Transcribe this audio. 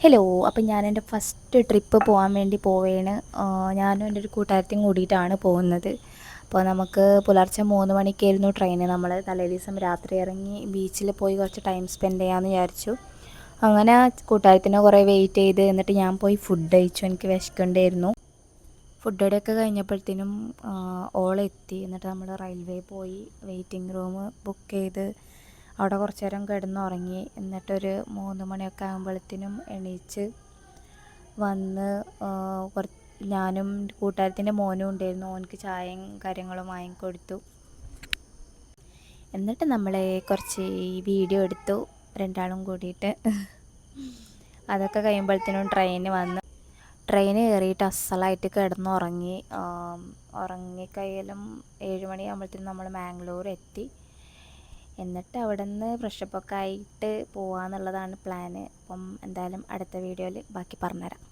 Hello. അപ്പം ഞാൻ എൻ്റെ ഫസ്റ്റ് ട്രിപ്പ് പോകാൻ വേണ്ടി പോവുകയാണ്. ഞാനും എൻ്റെ ഒരു കൂട്ടുകാരത്തിയും കൂടിയിട്ടാണ് പോകുന്നത്. അപ്പോൾ നമുക്ക് പുലർച്ചെ 3 മണിക്കായിരുന്നു ട്രെയിന്. നമ്മൾ തലേ ദിവസം രാത്രി ഇറങ്ങി ബീച്ചിൽ പോയി കുറച്ച് ടൈം സ്പെൻഡ് ചെയ്യാമെന്ന് വിചാരിച്ചു. അങ്ങനെ കൂട്ടുകാരത്തിനെ കുറേ വെയിറ്റ് ചെയ്ത് എന്നിട്ട് ഞാൻ പോയി ഫുഡ് കഴിച്ചു. എനിക്ക് വിശക്കുന്നുണ്ടായിരുന്നു. ഫുഡ് കടയൊക്കെ കഴിഞ്ഞപ്പോഴത്തേനും ഓളെത്തി. എന്നിട്ട് നമ്മൾ റെയിൽവേ പോയി വെയിറ്റിംഗ് റൂം ബുക്ക് ചെയ്ത് അവിടെ കുറച്ച് നേരം കിടന്നുറങ്ങി. എന്നിട്ടൊരു 3 മണിയൊക്കെ ആകുമ്പോഴത്തേനും എണീച്ച് വന്ന് ഞാനും കൂട്ടുകാരത്തിൻ്റെ മോനും ഉണ്ടായിരുന്നു. ഓനക്ക് ചായയും കാര്യങ്ങളും വാങ്ങിക്കൊടുത്തു. എന്നിട്ട് നമ്മൾ കുറച്ച് വീഡിയോ എടുത്തു രണ്ടാളും കൂടിയിട്ട്. അതൊക്കെ കഴിയുമ്പോഴത്തേനും ട്രെയിന് വന്നു. ട്രെയിൻ കയറിയിട്ട് അസലായിട്ട് കിടന്നുറങ്ങി. ഉറങ്ങിക്കഴിയലും 7 മണിയാകുമ്പോഴത്തേനും നമ്മൾ മാംഗ്ലൂർ എത്തി. എന്നിട്ട് അവിടെ നിന്ന് ഫ്രഷപ്പൊക്കെ ആയിട്ട് പോകാമെന്നുള്ളതാണ് പ്ലാന്. അപ്പം എന്തായാലും അടുത്ത വീഡിയോയിൽ ബാക്കി പറഞ്ഞുതരാം.